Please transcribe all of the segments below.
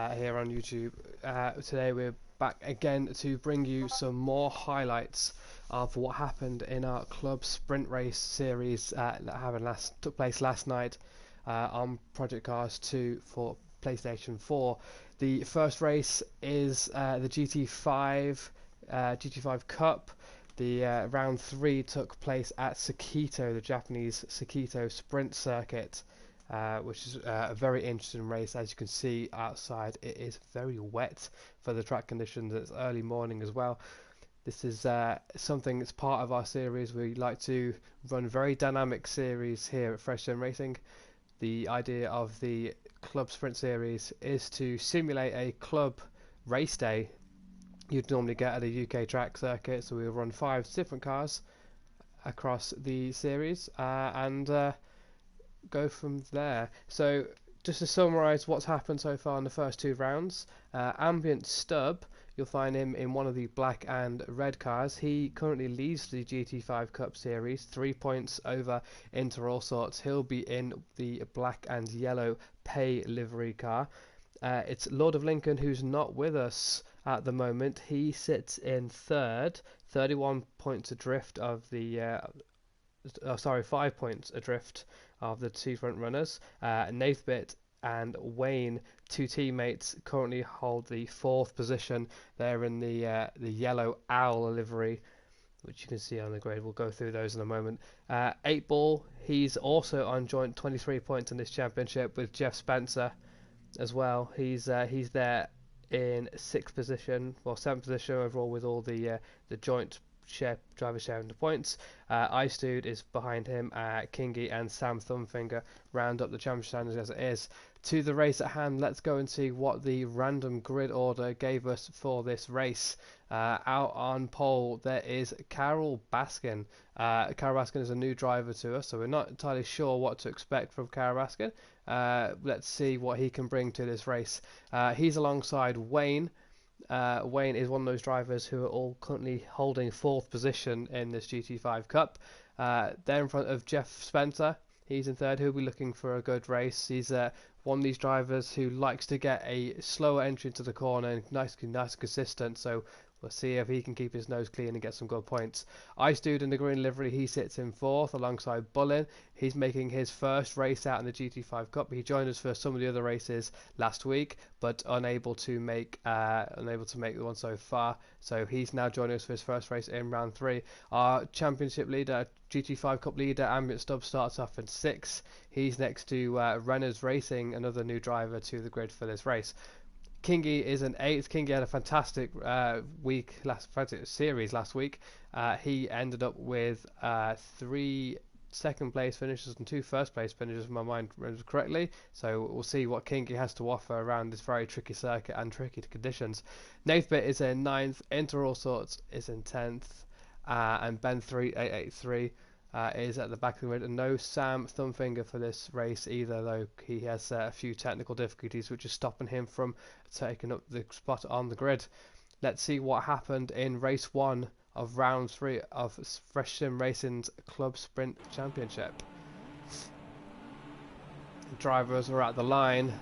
here on YouTube. Today we're back again to bring you some more highlights of what happened in our club sprint race series that took place last night on Project Cars 2 for PlayStation 4. The first race is the GT5 Cup. The round 3 took place at Sakito, the Japanese Sakito sprint circuit, which is a very interesting race. As you can see outside, it is very wet for the track conditions. It's early morning as well. This is something that's part of our series. We like to run very dynamic series here at Fresh Sim Racing. The idea of the club sprint series is to simulate a club race day you'd normally get at a UK track circuit. So we'll run 5 different cars across the series and go from there. So just to summarise what's happened so far in the first 2 rounds, Ambient Stub, you'll find him in one of the black and red cars. He currently leads the GT5 Cup Series, 3 points over Inter All Sorts. He'll be in the black and yellow pay livery car. It's Lord of Lincoln who's not with us at the moment. He sits in third, 31 points adrift of the 5 points adrift of the 2 front runners. Nathbit and Wayne, 2 teammates, currently hold the 4th position. They're in the yellow owl livery, which you can see on the grid. We'll go through those in a moment. 8 Ball, he's also on joint 23 points in this championship with Jeff Spencer as well. He's there in 6th position, or 7th position overall, with all the joint drivers sharing the points. Ice Dude is behind him. Kingy and Sam Thumbfinger round up the championship standings as it is. To the race at hand, let's go and see what the random grid order gave us for this race. Out on pole there is Carol Baskin. Carol Baskin is a new driver to us, so we're not entirely sure what to expect from Carol Baskin. Let's see what he can bring to this race. He's alongside Wayne. Wayne is one of those drivers who are all currently holding 4th position in this GT5 Cup. They're in front of Jeff Spencer. He's in 3rd. He'll be looking for a good race. He's one of these drivers who likes to get a slower entry into the corner and nice consistent. So we'll see if he can keep his nose clean and get some good points. Ice Dude in the green livery, he sits in 4th alongside Bullin. He's making his first race out in the GT5 Cup. He joined us for some of the other races last week, but unable to make the one so far. So he's now joining us for his first race in round 3. Our championship leader, GT5 Cup leader, Ambient Stubb, starts off in 6th. He's next to Renners Racing, another new driver to the grid for this race. Kingy is in 8th. Kingy had a fantastic series last week. He ended up with 3 second place finishes and 2 first place finishes, if my mind remembers correctly. So we'll see what Kingy has to offer around this very tricky circuit and tricky conditions. Nathbit is in 9th. Inter All Sorts is in 10th. And Ben3 is at the back of the grid, and no Sam Thumbfinger for this race either, though he has a few technical difficulties which is stopping him from taking up the spot on the grid. Let's see what happened in race 1 of round 3 of Fresh Sim Racing's Club Sprint Championship. Drivers are at the line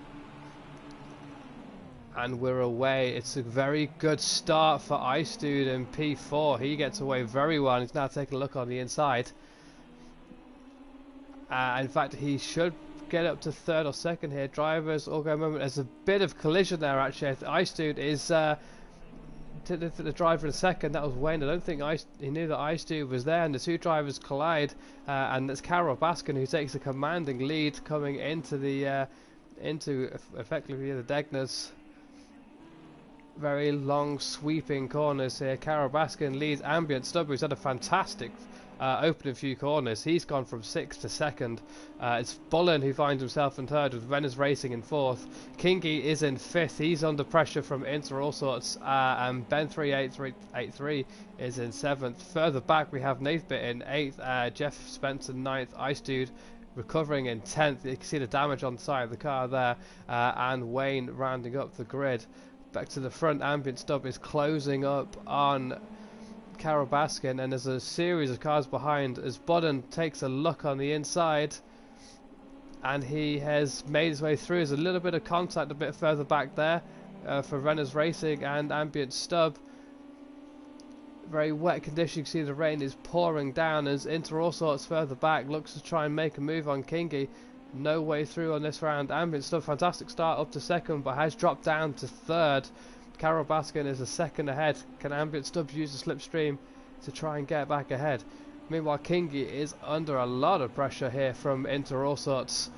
and we're away. It's a very good start for Ice Dude in P4. He gets away very well. He's now taking a look on the inside. In fact, he should get up to 3rd or 2nd here. Drivers all go a moment. There's a bit of collision there, actually. Ice Dude is the driver in 2nd. That was Wayne. I don't think he knew that Ice Dude was there, and the 2 drivers collide. And it's Carol Baskin who takes a commanding lead coming into effectively the Degners. Very long sweeping corners here. Carol Baskin leads Ambient Stubb, who's had a fantastic opening few corners. He's gone from 6th to 2nd. It's Bullen who finds himself in 3rd with Renners Racing in 4th. Kingy is in 5th. He's under pressure from Inter All Sorts. And Ben3 is in 7th. Further back we have Nathbit in 8th. Jeff Spencer 9th. Ice Dude recovering in 10th. You can see the damage on the side of the car there. And Wayne rounding up the grid. Back to the front, Ambient Stubb is closing up on Carol Baskin, and there's a series of cars behind as Budden takes a look on the inside. and he has made his way through. There's a little bit of contact a bit further back there for Renner's Racing and Ambient Stub. Very wet conditions. You can see the rain is pouring down as Inter All Sorts further back looks to try and make a move on Kingy. No way through on this round. Ambient Stub, fantastic start up to second, but has dropped down to third. Carol Baskin is a second ahead. Can Ambient Stub use the slipstream to try and get back ahead? Meanwhile, Kingy is under a lot of pressure here from Inter All Sorts.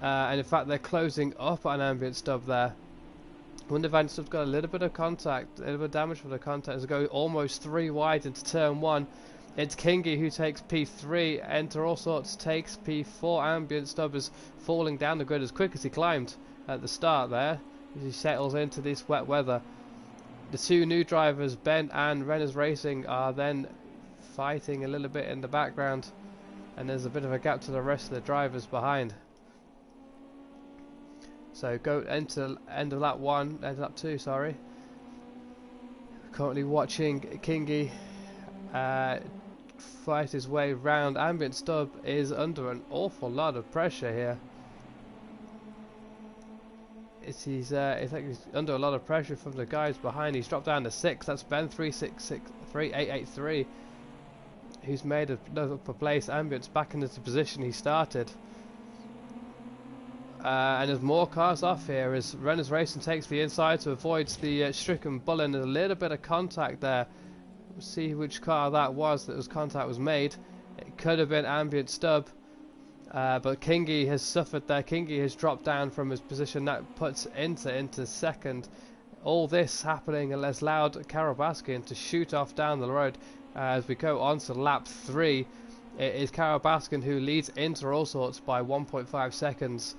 And in fact, they're closing up on Ambient Stub there. Wonder if Ambient Stub's got a little bit of contact, a little bit of damage from the contact as they go almost 3 wide into turn 1. It's Kingy who takes P3, Enter All Sorts takes P4. Ambient Stub is falling down the grid as quick as he climbed at the start there, as he settles into this wet weather. The two new drivers, Ben and Renner's Racing, are then fighting a little bit in the background, and there's a bit of a gap to the rest of the drivers behind. So go into end of lap 1, end of lap 2, sorry. Currently watching Kingy fight his way round. Ambient Stub is under an awful lot of pressure here. He's under a lot of pressure from the guys behind. He's dropped down to 6. That's Ben 3-6-6-3-8-8-3, who's made another place. Ambient's back into the position he started. And there's more cars off here as Renner's Racing takes the inside to avoid the stricken Bullen. There's a little bit of contact there. We'll see which car that was contact was made. It could have been Ambient Stub, but Kingy has suffered there. Kingy has dropped down from his position. That puts into second. All this happening and has allowed Carol Baskin to shoot off down the road. As we go on to lap 3, it is Carol Baskin who leads Inter All Sorts by 1.5 seconds.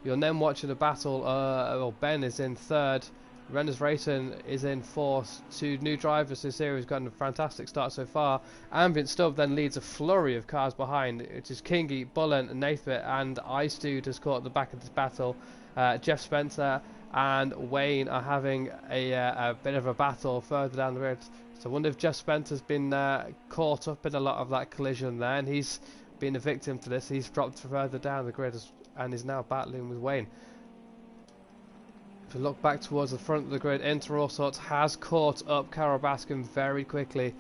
You're then watching a battle. Well, Ben is in third. Renner's Racing is in fourth. Two new drivers this series got a fantastic start so far. Ambient Stub then leads a flurry of cars behind. It is Kingy, Bullen, Nathbit, and iStude has caught at the back of this battle. Jeff Spencer and Wayne are having a bit of a battle further down the road. So I wonder if Jeff Spencer's been caught up in a lot of that collision there, and he's been a victim to this. He's dropped further down the grid and is now battling with Wayne. If we look back towards the front of the grid, Inter All Sorts has caught up Carol Baskin very quickly.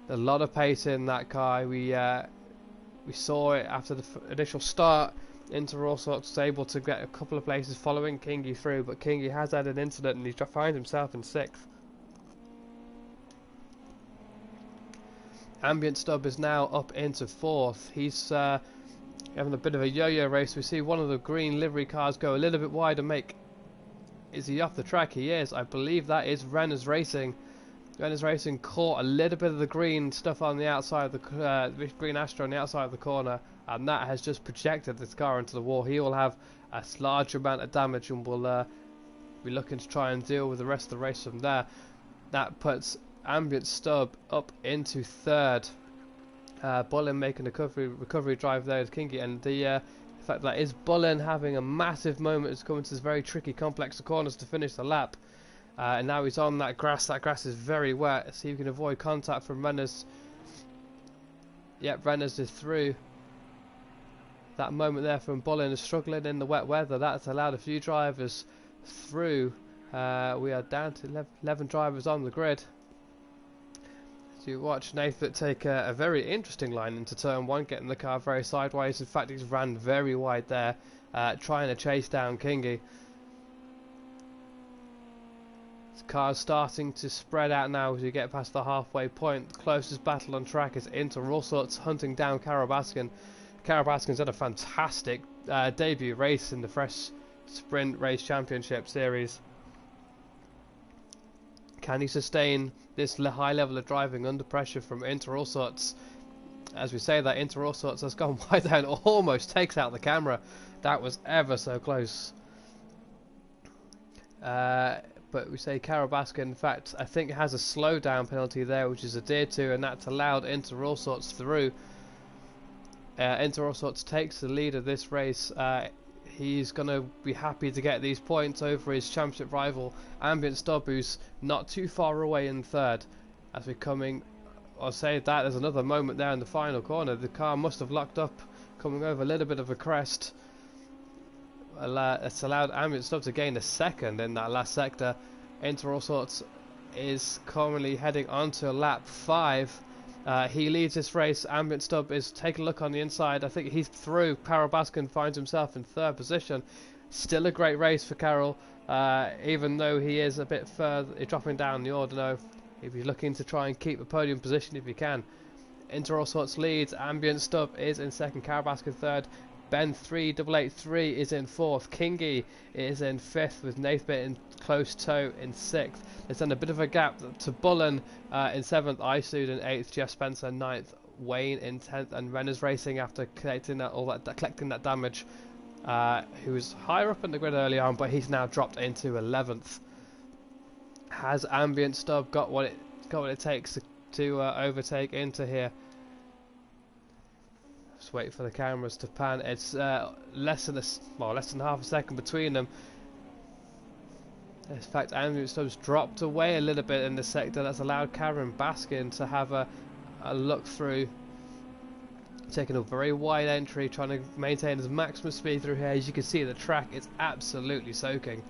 A lot of pace in that car. We saw it after the initial start. Inter All Sorts was able to get a couple of places following Kingy through, but Kingy has had an incident and he finds himself in 6th. Ambient Stub is now up into 4th. He's having a bit of a yo-yo race. We see one of the green livery cars go a little bit wide and make... Is he off the track? He is. I believe that is Renner's Racing. Renner's Racing caught a little bit of the green stuff on the outside of the green Astro on the outside of the corner, and that has just projected this car into the wall. He will have a large amount of damage and will be looking to try and deal with the rest of the race from there. That puts Ambient Stub up into 3rd. Bullen making a recovery drive there with Kingy, and the fact that is Bullen having a massive moment as coming to this very tricky complex of corners to finish the lap. And now he's on that grass. That grass is very wet. See if we can avoid contact from Renner's. Yep, Renner's is through. That moment there from Bullen is struggling in the wet weather. That's allowed a few drivers through. We are down to 11 drivers on the grid. So you watch Nathan take a very interesting line into turn 1, getting the car very sideways. In fact, he's ran very wide there, trying to chase down Kingy. The car's starting to spread out now as you get past the halfway point. The closest battle on track is Inter All Sorts hunting down Carol Baskin. Carol Baskin's had a fantastic debut race in the Fresh Sprint Race Championship Series. Can he sustain this high level of driving under pressure from Inter All Sorts? As we say that, Inter All Sorts has gone wide there and almost takes out the camera. That was ever so close. But we say Carol Baskin, in fact, I think has a slowdown penalty there, which is adhered to, and that's allowed Inter All Sorts through. Inter All Sorts takes the lead of this race. He's going to be happy to get these points over his championship rival Ambient Stub, who's not too far away in 3rd. As we're coming, I'll say that there's another moment there in the final corner. The car must have locked up, coming over a little bit of a crest. it's allowed Ambient Stub to gain a second in that last sector. Into All Sorts is currently heading onto lap 5. He leads this race. Ambient Stub is taking a look on the inside. I think he's through. Carol Baskin finds himself in 3rd position. Still a great race for Carol, even though he is a bit further, dropping down the order. If you're looking to try and keep a podium position if you can. Into All Sorts leads. Ambient Stub is in 2nd. Carol Baskin 3rd. Rnd.3 is in 4th. Kingy is in 5th, with Nathbit in close tow in 6th. There's then a bit of a gap to Bullen in 7th, Isud in 8th, Jeff Spencer 9th, Wayne in 10th, and Renner's racing after collecting that damage. Who was higher up in the grid early on, but he's now dropped into 11th. Has Ambient Stub got what it takes to overtake into here? Just wait for the cameras to pan. It's less than half a second between them. In fact, Ambient Stub's dropped away a little bit in the sector. That's allowed Karen Baskin to have a look through, taking a very wide entry, trying to maintain his maximum speed through here. As you can see, the track is absolutely soaking.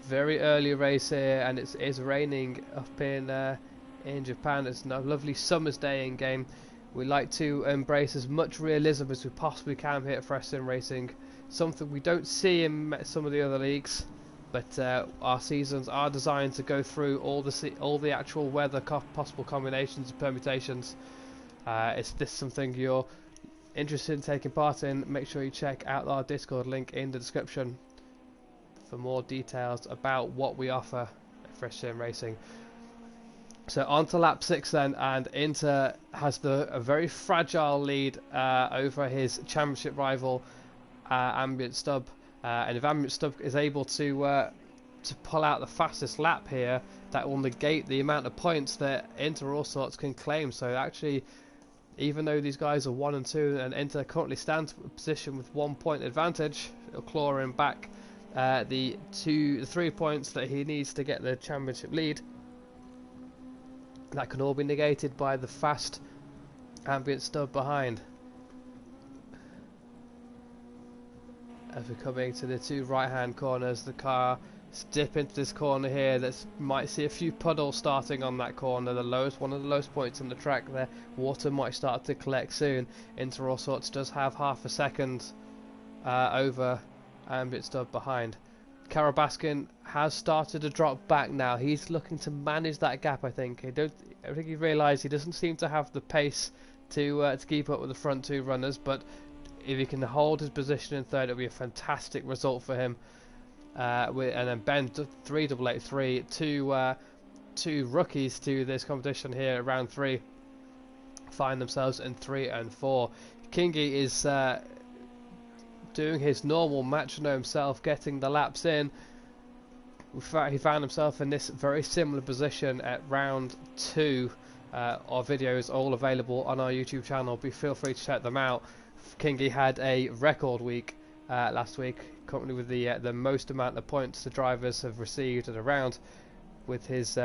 Very early race here, and it's raining up in Japan. It's a lovely summer's day in game. We like to embrace as much realism as we possibly can here at Fresh Sim Racing. Something we don't see in some of the other leagues, but our seasons are designed to go through all the actual weather possible combinations and permutations. Is this something you're interested in taking part in? Make sure you check out our Discord link in the description for more details about what we offer at Fresh Sim Racing. So on to lap 6 then, and Inter has a very fragile lead over his championship rival Ambient Stub, and if Ambient Stub is able to pull out the fastest lap here, that will negate the amount of points that Inter All Sorts can claim. So actually, even though these guys are 1 and 2, and Inter currently stands in position with 1 point advantage, it'll claw him back the 3 points that he needs to get the championship lead. That can all be negated by the fast Ambient Stub behind. As we're coming to the 2 right-hand corners, the car dip into this corner here. That might see a few puddles starting on that corner. One of the lowest points on the track there. Water might start to collect soon. Inter All Sorts does have half a second over Ambient Stub behind. Carol Baskin has started to drop back now. He's looking to manage that gap, I think. I think he realised he doesn't seem to have the pace to keep up with the front 2 runners, but if he can hold his position in 3rd, it'll be a fantastic result for him. And then Rnd.3, two rookies to this competition here at round 3, find themselves in 3 and 4. Kingy is doing his normal metronome self, getting the laps in. He found himself in this very similar position at round 2. Our videos are all available on our YouTube channel. Feel free to check them out. Kingy had a record week last week, currently with the most amount of points the drivers have received in a round, with his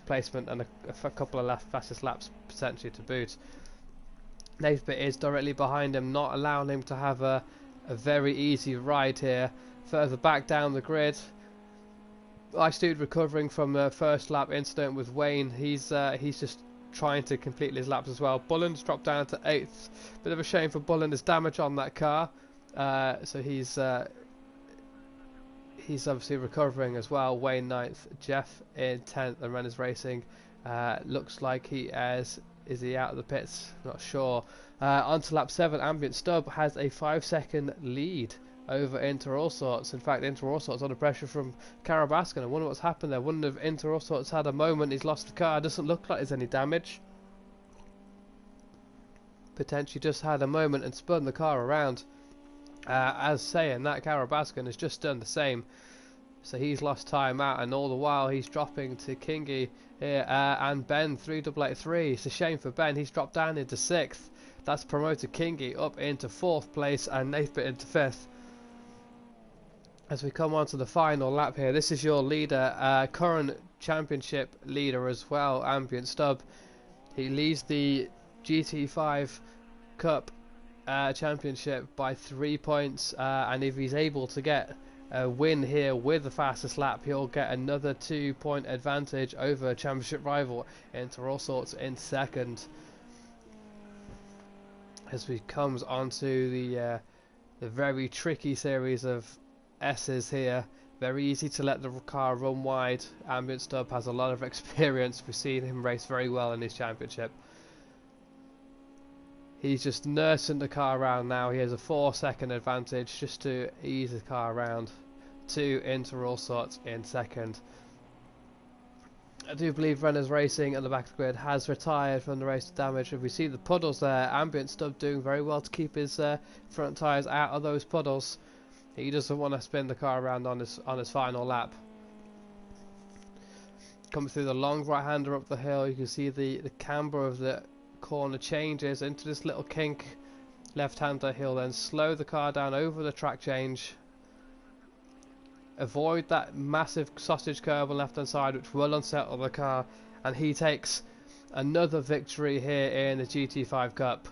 placement and a couple of fastest laps potentially to boot. Nathbit is directly behind him, not allowing him to have a very easy ride here. Further back down the grid, Isud recovering from the first lap incident with Wayne. He's just trying to complete his laps as well. Bullen's dropped down to 8th. Bit of a shame for Bullen. There's damage on that car, so he's obviously recovering as well. Wayne 9th, Jeff in 10th, and Renner's racing. Looks like he is he out of the pits? Not sure. On to lap 7, Ambient Stub has a 5-second lead over Inter All Sorts. In fact, Inter All Sorts under pressure from Carol Baskin. I wonder what's happened there. Wonder if Inter All Sorts had a moment. He's lost the car. Doesn't look like there's any damage. Potentially just had a moment and spun the car around. As saying that, Carol Baskin has just done the same. So he's lost time out, and all the while he's dropping to Kingy here, and Rnd.3. It's a shame for Ben. He's dropped down into 6th. That's promoted Kingy up into 4th place and Nathbit into 5th. As we come on to the final lap here, this is your leader, current championship leader as well, Ambient Stub. He leads the GT5 Cup championship by 3 points, and if he's able to get a win here with the fastest lap, he'll get another 2-point advantage over championship rival into all sorts in second. As we comes onto the very tricky series of S's here. Very easy to let the car run wide. Ambient Stub has a lot of experience. We've seen him race very well in his championship. He's just nursing the car around now. He has a 4-second advantage just to ease the car around. 2 into all sorts in second. I do believe Runners Racing at the back of the grid has retired from the race damage. If we see the puddles there, Ambient Stub doing very well to keep his front tyres out of those puddles. He doesn't want to spin the car around on his final lap. Coming through the long right-hander up the hill, you can see the camber of the corner changes into this little kink. Left-hander, he'll then slow the car down over the track change. Avoid that massive sausage curve on left-hand side, which will unsettle the car, and he takes another victory here in the GT5 Cup.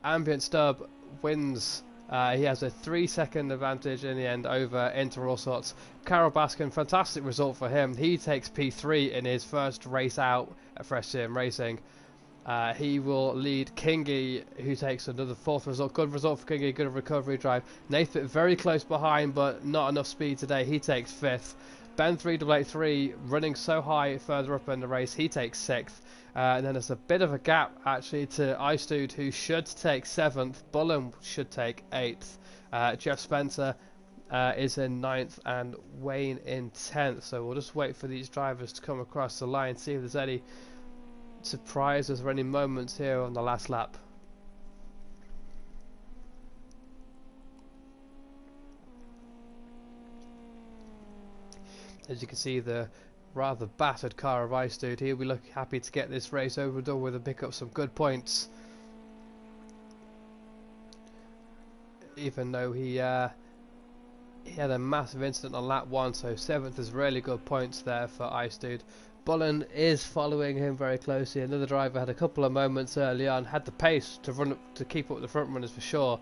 Ambient Stub wins. He has a 3-second advantage in the end over Inter All Sorts. Carol Baskin, fantastic result for him. He takes P3 in his first race out at Fresh Sim Racing. He will lead Kingy, who takes another 4th result. Good result for Kingy, good recovery drive. Nathan very close behind, but not enough speed today. He takes 5th. Ben383 running so high further up in the race. He takes 6th. And then there's a bit of a gap actually to Icedude, who should take 7th. Bullen should take 8th. Jeff Spencer is in 9th and Wayne in 10th. So we'll just wait for these drivers to come across the line, see if there's any surprises or any moments here on the last lap. As you can see, the rather battered car of Icedude, he'll be looking happy to get this race over and done with and pick up some good points. Even though he had a massive incident on lap 1, so 7th is really good points there for Icedude. Bullen is following him very closely. Another driver had a couple of moments early on, had the pace to keep up with the front runners for sure,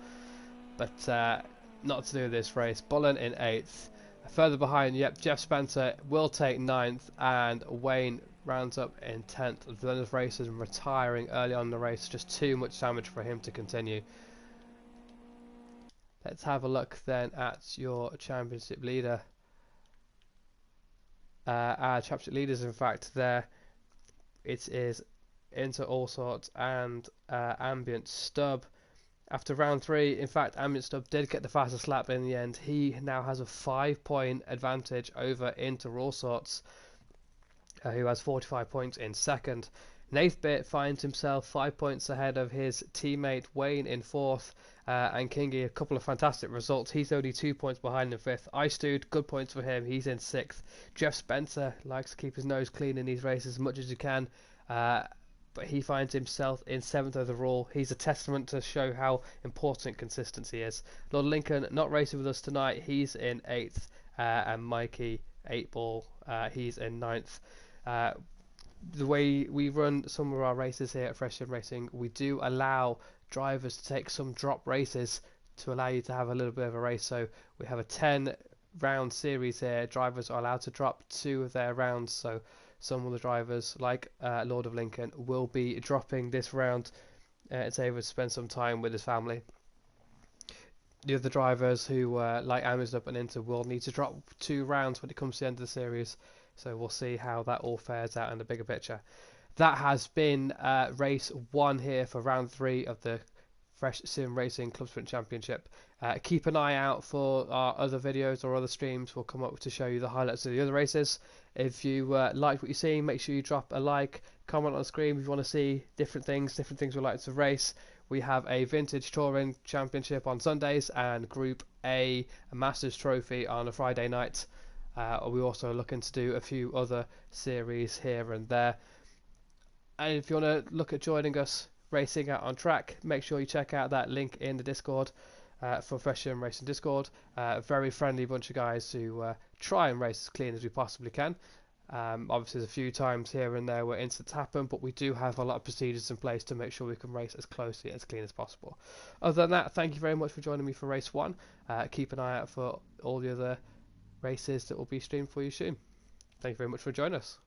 but not to do this race. Bullen in 8th. Further behind, yep, Jeff Spencer will take 9th, and Wayne rounds up in 10th. The races and retiring early on in the race, just too much damage for him to continue. Let's have a look then at your championship leader. Our championship leaders, in fact, there it is Into All Sorts and Ambient Stub. After round 3, in fact, Ambient Stub did get the fastest lap in the end. He now has a 5-point advantage over Into All Sorts, who has 45 points in second. Nathbit finds himself 5 points ahead of his teammate Wayne in 4th, and Kingy, a couple of fantastic results. He's only 2 points behind in 5th. Icedude, good points for him. He's in 6th. Jeff Spencer likes to keep his nose clean in these races as much as he can, but he finds himself in 7th overall. He's a testament to show how important consistency is. Lord Lincoln not racing with us tonight. He's in 8th, and Mikey 8-ball, he's in 9th. The way we run some of our races here at Fresh Sim Racing, we do allow drivers to take some drop races to allow you to have a little bit of a race. So we have a 10 round series here. Drivers are allowed to drop 2 of their rounds, so some of the drivers, like Lord of Lincoln, will be dropping this round. It's able to spend some time with his family. The other drivers who, like Amazon and Inter, will need to drop 2 rounds when it comes to the end of the series. So we'll see how that all fares out in the bigger picture. That has been race 1 here for round 3 of the Fresh Sim Racing Club Sprint Championship. Keep an eye out for our other videos or other streams. We'll come up to show you the highlights of the other races. If you like what you're seeing, make sure you drop a like, comment on the screen if you want to see different things we like to race. We have a Vintage Touring Championship on Sundays and Group A Masters Trophy on a Friday night. We're also looking to do a few other series here and there. And if you want to look at joining us racing out on track, make sure you check out that link in the Discord for Fresh Sim Racing Discord. Very friendly bunch of guys who try and race as clean as we possibly can. Obviously, there's a few times here and there where incidents happen, but we do have a lot of procedures in place to make sure we can race as closely, as clean as possible. Other than that, thank you very much for joining me for race 1. Keep an eye out for all the other races that will be streamed for you soon. Thank you very much for joining us.